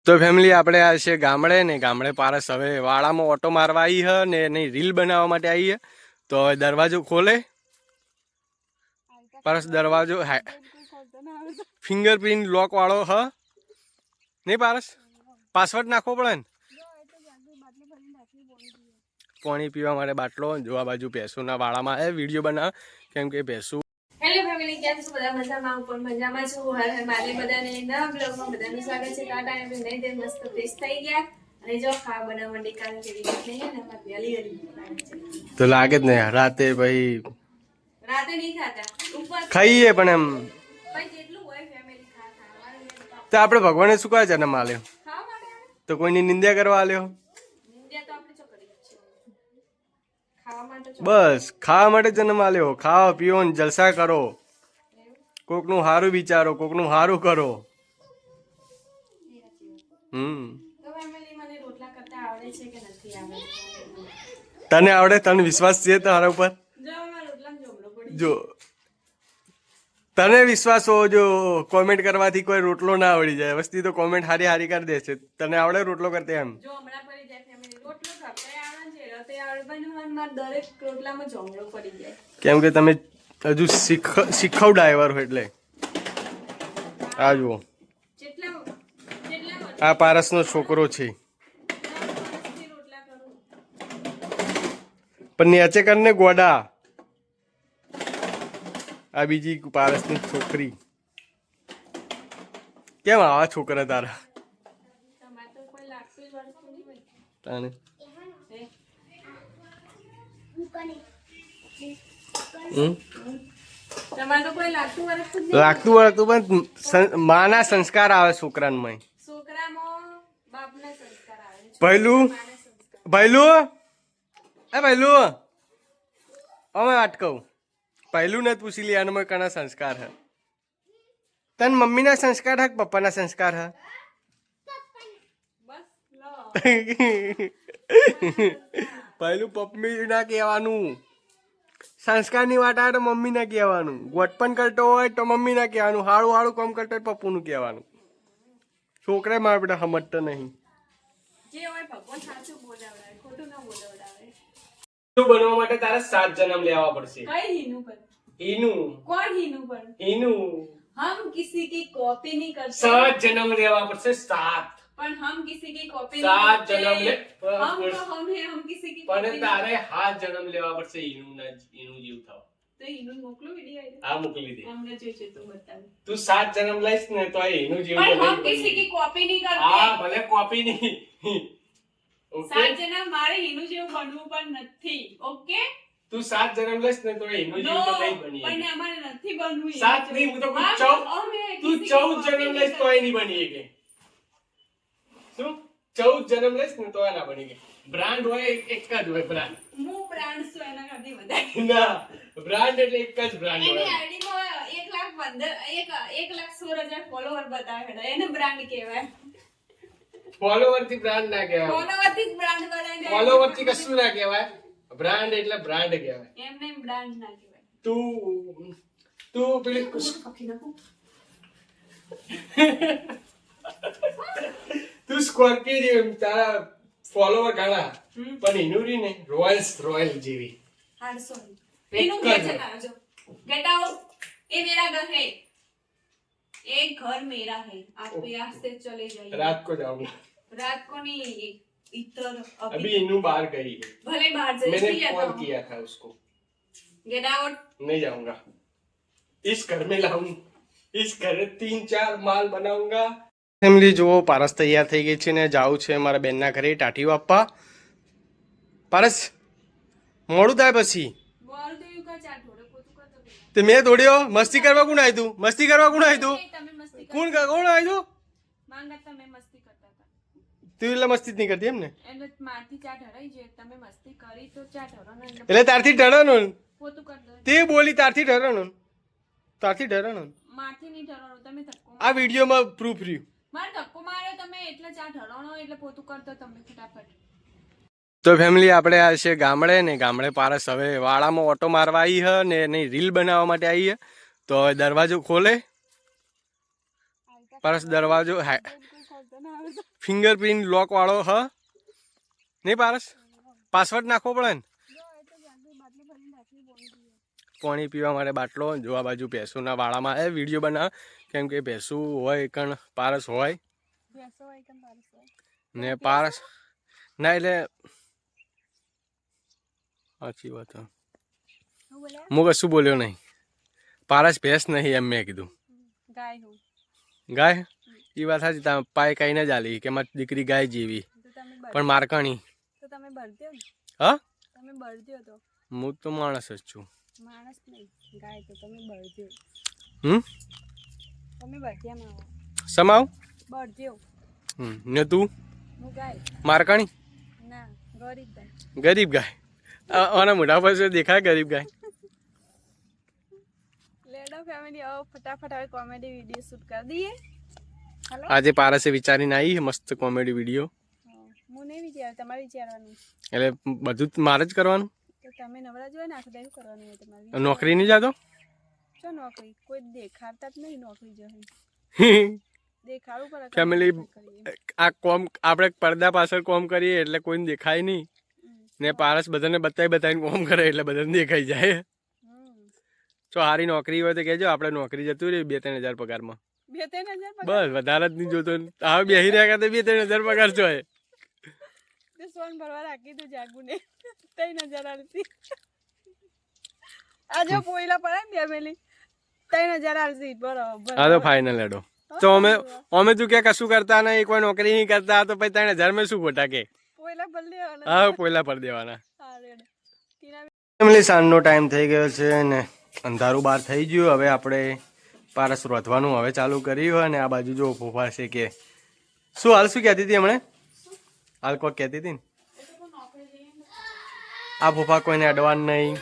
તો ફેમિલી આપણે આ છે ગામડે ને ગામડે પારસ હવે વાડામાં ઓટો મારવા આવી હ ને એની રીલ બનાવવા માટે આવી હે. તો હવે દરવાજો ખોલે પારસ દરવાજો ફિંગરપ્રિન્ટ લોક વાળો હ નહીં પારસ પાસવર્ડ નાખવો પડે ને પાણી પીવા માટે બાટલો જો આ બાજુ ભેંસોના વાડામાં એ વિડીયો બનાવે કેમ કે ભેંસું હેલો ફેમિલી કેમ છો બધા મજામાં ઉપર મજામાં છો હર હર મારે બધાને નવા બ્લોગમાં બધાનું સ્વાગત છે ટાટા એમ નહીં તે મસ્ત ફ્રેશ થઈ ગયા અને જો ખાવા બનાવવા માંડી કારણ કે રીત નહીં હે ને મારી વેલી વેલી તો લાગે જ ને રાતે ભાઈ રાતે નહીં ખાતા ઉપર ખાઈએ પણ એમ ભાઈ જેટલું હોય ફેમિલી ખાવાનું તો આપણે ભગવાને શું કહે જન્મ આલ્યો ખાવા માટે આવે તો કોઈની નિંદા કરવા આલ્યો નિંદ્યા તો આપણે શું કરી છે ખાવા માટે બસ ખાવા માટે જન્મ આલ્યો ખાઓ પીઓ ને જલસા કરો કોકનું સારું વિચારો કોકનું સારું કરો તો ફેમિલી મને રોટલા કરતા આવડે છે કે નથી આવડતું તને આવડે તને વિશ્વાસ છે તારા ઉપર જો મારા રોટલામાં જમણો પડી જો તને વિશ્વાસ હો જો કોમેન્ટ કરવાથી કોઈ રોટલો ના આવડી જાય વસ્તી તો કોમેન્ટ હારી હારી કરી દે છે તને આવડે રોટલો કરતે એમ જો હમણાં પડી જાય ફેમિલી રોટલો કરતા આવડે છે રતે આવડે પણ માર દરેક રોટલામાં જમણો પડી જાય કેમ કે તમે હજુ શીખવ ડ્રાઈવર હોય એટલે આ જુઓ જેટલા આ પારસનો છોકરો છે વર્ષથી રોટલા કરું પણ નેચે કરને ગોડા આ બીજી પારસની છોકરી કેમ આવા છોકરા તારા તમારે તો કોઈ લાગતું જ વળતું નહીં હોય તાને તમારે તો કોઈ લાગતું વળતું જ નહીં લાગતું વળતું પણ માના સંસ્કાર આવે છોકરામાં છોકરામાં બાપના સંસ્કાર આવે છે પહેલું માના સંસ્કાર પહેલું એ પહેલું અમે વાત કહું પહેલું ને પૂછી લે આનામાં કના સંસ્કાર હે તન મમ્મીના સંસ્કાર હે કે પપ્પાના સંસ્કાર હે બસ લો પહેલું પપ્પી ના કહેવાનું સંસ્કારની વાત આવે તો મમ્મી ના કહેવાનું ગોટપણ કરતો હોય તો મમ્મી ના કહેવાનું હાળું હાળું કામ કરતો હોય પપ્પુનું કહેવાનું છોકરા મારા બેટા સમજતો નહીં જે હોય ભગવાન સાચું બોલાવડાવે ખોટું ના બોલાવડાવે બનવા માટે તારે 7 જન્મ લેવા પડશે કઈ હીનું પર એનું કોણ હીનું પર એનું हम किसी की कॉपी नहीं करते 7 જન્મ લેવા પડશે 7 पर हम किसी की कॉपी 7 नहीं જન્મ લે करते हम तो हम है हम किसी की પણ कॉपी તારે 7 જન્મ લેવા પડશે એનું જીવ થાવ तो हीનું મોકલો વિડિયો આ મોકલી દે हमने जो છે તો બતાવ તું 7 જન્મ લઈશ ને તો એનું જીવ पर તો हम નહીં किसी બની. की कॉपी नहीं આ करते ભલે કોપી નહીં ઓકે સાત જણા મારે હીનું જેવું બનવું પણ નથી ઓકે તું 7 જન્મ લઈશ ને તો એનું જીવ તો નહીં બની પણ અમારે નથી બનવું હીનું 7 નહીં હું તો જેવું. કહું હા, 14 અમે તું કિસી કી 14 copy જન્મ નહીં લઈશ તો કરते. એ નહીં બની શકે શું 14 જન્મ લઈશ ને તો ના બની શકે બ્રાન્ડ હોય એક જ હોય બ્રાન્ડ હું બ્રાન્ડ છું એના કરતી વધારે ના બ્રાન્ડ એટલે એક જ બ્રાન્ડ એની હોય આઈડી માં 1,16,000 ફોલોવર બતાવે છે એને બ્રાન્ડ કહેવાય ફોલોવર થી બ્રાન્ડ ના કહેવાય ફોલોવર થી જ બ્રાન્ડ બનાવીને ફોલોવર થી કશું ના કહેવાય બ્રાન્ડ એટલે બ્રાન્ડ કહેવાય એમને બ્રાન્ડ ના કહેવાય તું પેલી તું સ્કોર્પિયો જેવી તારા ફોલોવર ઘણા પણ એનું રી ને રોયલ જેવી હારસો એક એનું જ કે છે હોય. ના જો गेट आउट ये मेरा घर है ये घर मेरा है आप यहाँ से चले जाइए रात को जाऊंगा रात को नहीं इधर अभी इनू बाहर गई है भले बाहर से मैंने इसलिए कॉल तो किया था उसको गेट आउट नहीं जाऊंगा इस घर में लाऊं इस घर 3-4 माल बनाऊंगा ફેમિલી જુઓ પારસ તૈયાર થઈ ગઈ છે ને જાવું છે મારા બેનના ઘરે ટાટીઓ આપવા પારસ મોડું થાય પછી बोल तो यू का चाट थोड़े को तू का तो તે મેં દોડ્યો મસ્તી કરવા કોણ આવ્યું તું મસ્તી કરવા કોણ આવ્યું તું તમે મસ્તી કોણ કોણ આવ્યું માંગા તમે મસ્તી કરતા હતા તું એટલે મસ્તી જ નહીં કરતી એમ ને એટલે મારથી ચાટ હરાઈ જાય તમે મસ્તી કરી તો ચાટ હરો ને એટલે તારથી ડરવાનું પોતું કર દો તે બોલી તારથી ડરવાનું તારથી ડરવાનું મારથી નહીં ઠરવાનો તમે ધક્કો આ વિડીયોમાં પ્રૂફ રહ્યું મારે ધક્કો માર્યો તમે એટલે ચાટ હરાણો એટલે પોતું કરતો તમે ફટાફટ તો ફેમિલી આપણે આ છે ગામડે ને ગામડે પારસ હવે વાડામાં ઓટો મારવા આવી હ ને એની રીલ બનાવવા માટે આવી હે તો હવે દરવાજો ખોલે પારસ દરવાજો ફિંગરપ્રિન્ટ લોક વાળો હ નહીં પારસ પાસવર્ડ નાખવો પડે ને પાણી પીવા માટે બાટલો જો આ બાજુ ભેંસુના વાળામાં એ વિડીયો બનાવે કેમ કે ભેંસું હોય કણ પારસ હોય ને પારસ ના એટલે સાચી વાત હું કશું બોલ્યો નહીં પારસ ભેંસ નહીં એમ મેં કીધું ગાય એ વાત સાચી તમે પાય કઈ ન ચાલી કે મારી દીકરી ગાય જેવી પણ મારકાણી હા હું તો માણસ જ છું સમાવ ને તું મારકાણી ગરીબ ગાય આના મોઢા પર દેખાય ગરીબ ગાય ફટાફટ હવે કોમેડી વિડીયો શૂટ કરી દઈએ આજે પારસે વિચારીને આવી મસ્ત કોમેડી વિડીયો હું નહીં વિચાર તમારે વિચારવાનું એટલે બધું મારે જ કરવાનું તો તમે નવરા જોઈ નાખો તો એવું કરવાનું હોય તમારે નોકરી નહીં જાતો શું નોકરી કોઈ દેખાડતા જ નહીં નોકરી જોઈએ દેખાડવું પડે ફેમિલી આ કોમ આપણે પડદા પાછળ કોમ કરીએ એટલે કોઈને દેખાય નહીં ને પારસ બધાને બતાવીને કોમ કરે એટલે બધાને દેખાઈ જાય જો સારી નોકરી હોય તો કહેજો આપણે નોકરી જતું રહી 2-3 હજાર પગારમાં 2-3 બસ વધારે જ નહીં જોતો હવે બેસી રહ્યા કરતા 2-3 હજાર પગાર છો સોન ભરવા રાખી તું જાગું ને 3000 આલતી આજે પોઈલા પડે ને ફેમિલી 3000 આલતી બરોબર હા તો ફાઇનલ હેડો તો અમે તું કે કશું કરતા નહીં કોઈ નોકરી નહીં કરતા તો પછી 3000 મેં શું ખોટા કે પોઈલા ભર દેવાના હા પોઈલા ભર દેવાના ફેમિલી સાંજનો ટાઈમ થઈ ગયો છે ને અંધારું બહાર થઈ ગયું હવે આપણે પારસ રોધવાનું હવે ચાલુ કર્યું અને આ બાજુ જો ફોફા છે કે શું હાલ શું કહેતી હતી હમણે હાલ કોઈ કહેતી હતી ને આ ફોફા કોઈને અડવાન નહીં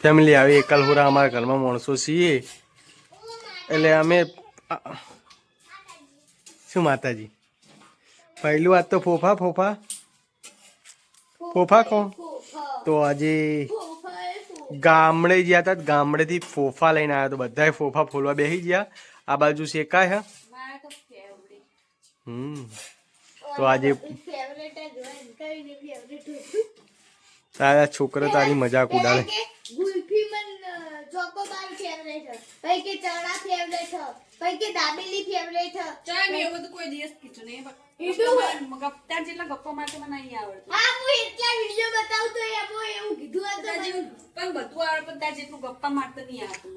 ફેમિલી આવી એકલહુરા અમારા ઘરમાં માણસો છીએ એટલે અમે શું માતાજી પહેલું વાત તો ફોફા ફોફા ફોફા કોણ તો આજે ગામડે ગયા હતા ગામડેથી ફોફા લઈને આવ્યા તો બધાય ફોફા ફોલવા બેસી ગયા આ બાજુ શેકાય હે તો આજે તારા છોકરો તારી મજાક ઉડાડે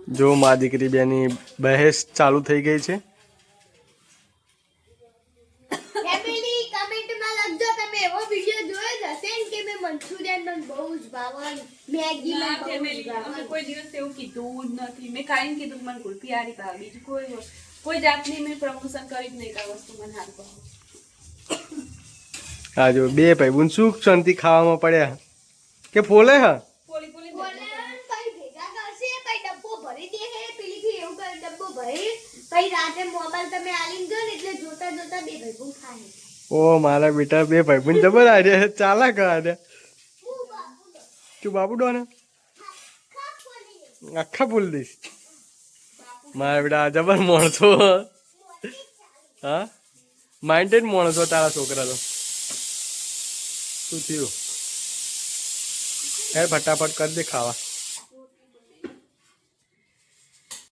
જો મા દીકરી બેની બહેસ ચાલુ થઈ ગઈ છે કોઈ દિવસ એવું કીધું જ નથી મેં કાંઈ કીધું મને ગુલ્ફી હારી ભાવ બીજું કોઈ જાતની મેં પ્રમોશન કરી જ નહીં આ વસ્તુ મને હાર ભાવ હા જો બે ભાઈ સુખ શાંતિ ખાવામાં પડ્યા કે ફોલે હા ઓ મારા બેટા બે ભાઈ પણ જબર આડ્યા ચાલા કાઢ્યા તું બાપુ ડોને આખા ફૂલ દઈશ મારા બેટા જબર માણસો હા માઇન્ડેડ માણસો તારા છોકરા તો શું થયું હે ફટાફટ કરી દે ખાવા